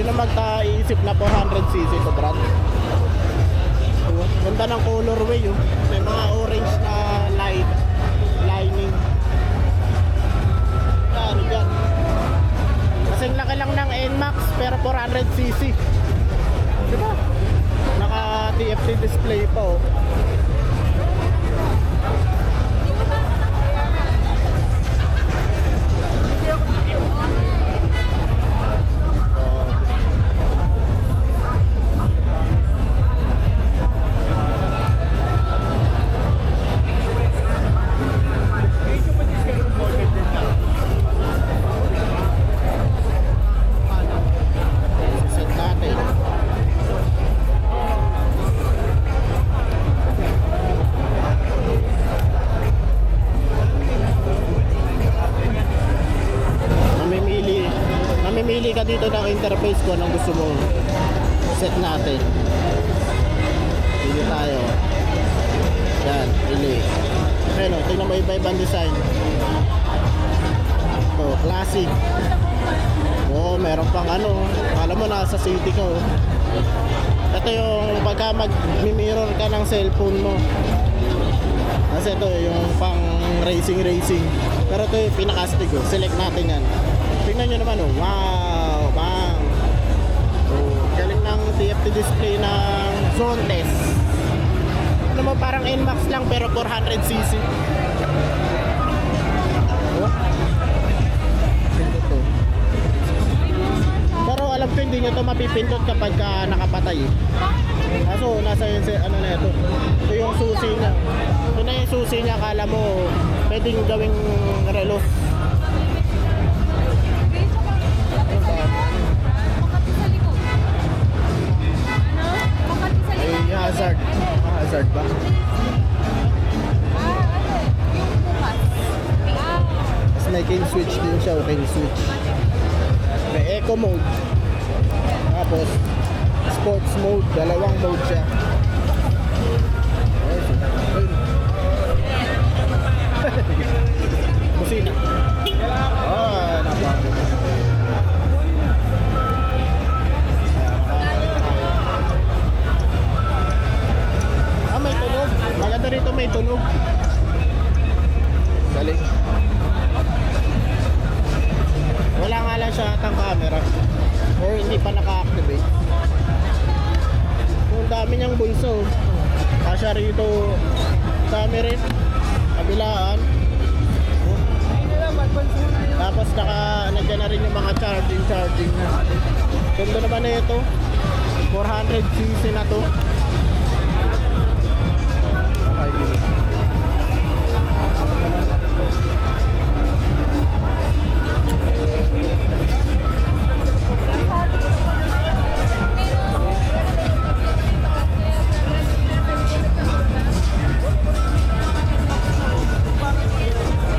Sino magka-iisip na 400cc to, Brad? Ganda ng colorway, oh. May mga orange na lining. Ano dyan? Kasing laki lang ng NMAX pero 400cc. Diba? Naka TFT display pa, oh. Mamimili ka dito ng interface ko anong gusto mo set natin. Pili tayo. Yan, pili. Ayun o, tingnan mo iba-ibang design. Ito, classic. Oo, meron pang ano. Alam mo, nasa city ka oh. Ito yung pagka mag-mirror ka ng cellphone mo. Kasi ito yung pang racing. Pero ito yung pinakastig oh. Select natin yan. Tingnan nyo naman oh. Wow, bang. Oh, galing ng TFT display ng zone test. Ano mo, parang NMAX lang pero 400cc. Oh. Pero alam ko hindi nyo to mapipindot kapag nakapatay eh. Kaso nasa yun ano na ito. Ito yung susi niya. Ito na yung susi niya, akala mo pwedeng gawing relo. Ay, hazard. Hazard ba? Tapos may cane switch din siya, cane switch. May eco mode. Tapos sports mode, dalawang mode siya. Busina. Oh, napaka. May tunog. Maganda rito may tunog. Galing. Wala nga lang siya atang camera. Or hindi pa naka-activate. Ang dami niyang bulso. Kasya rito. Dami rin. Kabilaan. Tapos nandiyan na rin yung mga charging na. Ganda naman na ito. 400cc na to.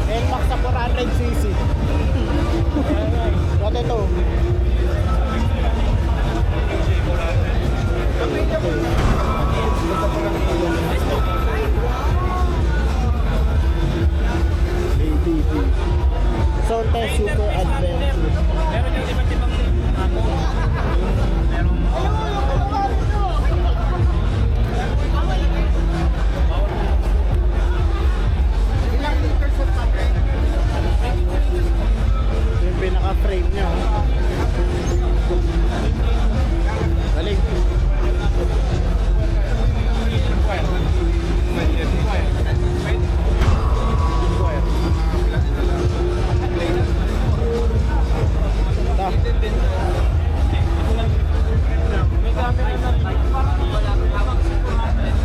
NMAX sa 400cc. What ito? ADP Sonte Super Adventure. Meron yung iba't ibang ano. Yung pinaka-frame niya. Galing.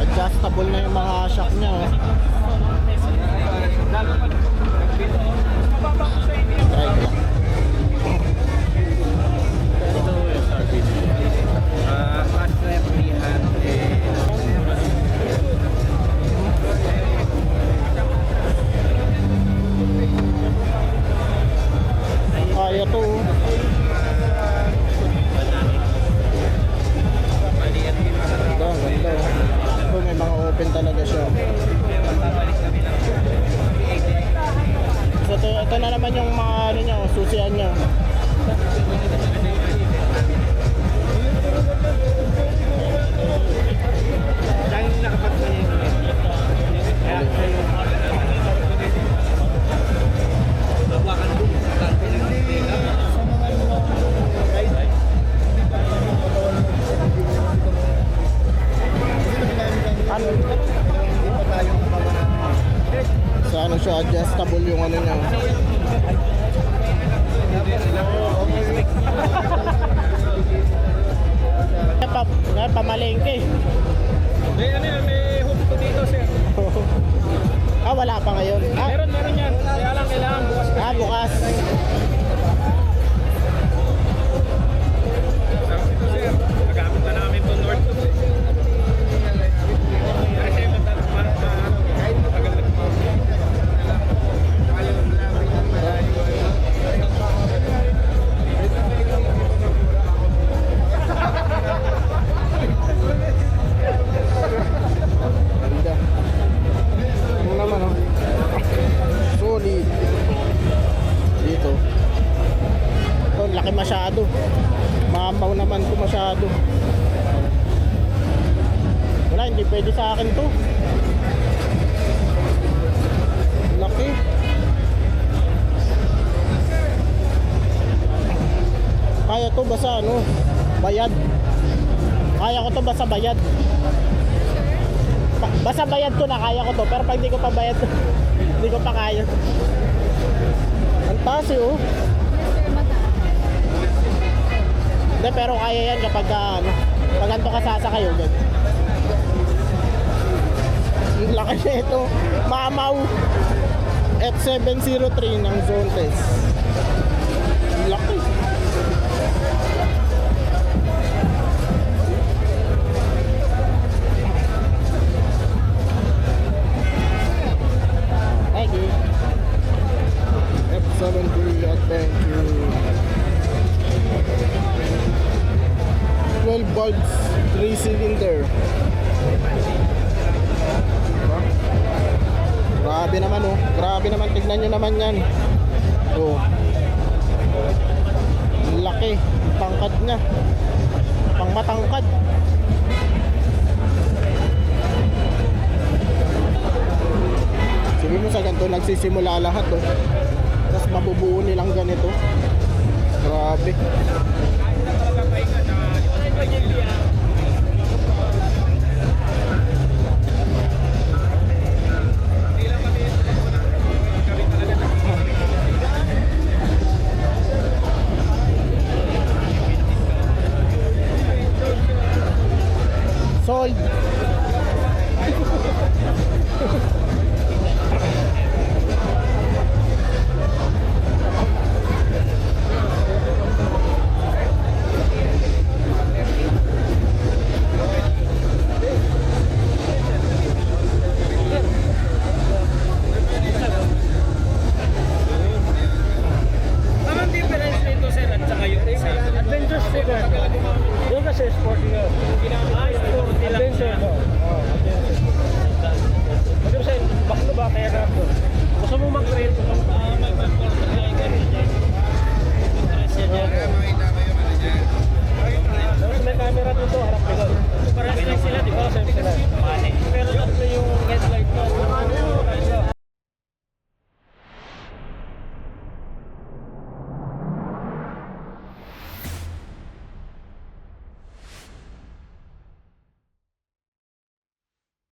Adjustable na yung mga shock niya oh. Try ko lang. Ito yung SRBD. Fast lap 300. Kaya to oh. Ganda. Ito may mga open talaga siya. So ito na naman yung mga ano niya, susian niya. Dahil nakapat na yun. Kaya kayo. Hawakan doon. Tanto lang din. Ano? Sa ano siya, adjustable yung ano niya. Pamalengke. May ano yan, may hook ko dito, sir. Ah, wala pa ngayon. Ah, Meron yan. Kaya lang kailangan bukas. bukas. Ito, sir. Nagamit na namin itong North. Kasi Ganda. Ano naman, oh. Solid. Dito. Oh, laki masyado. Mamaw naman ko masyado. Wala, hindi pwede sa akin to. Laki. Kaya to basta ano, bayad. Kaya ko to basta bayad. Basta bayad ko na, kaya ko to. Pero pag di ko pa bayad, hindi ko pa kaya. Ang taas eh, oh. Hindi, pero kaya yan kapag ano, pag ganito ka sasakay, oh, ganyan. Ang laki na ito. Mamaw F703 ng zone test. Ang laki. Thank you. F703 Adventure. 12 volts, 3 cylinder. Diba? Grabe naman, oh. Grabe naman, tignan nyo naman yan. Oh. Ang laki, tangkad niya. Pang matangkad. Sabi mo sa ganito, nagsisimula lahat, oh. Tapos mabubuo nilang ganito. Grabe. talaga pahinga na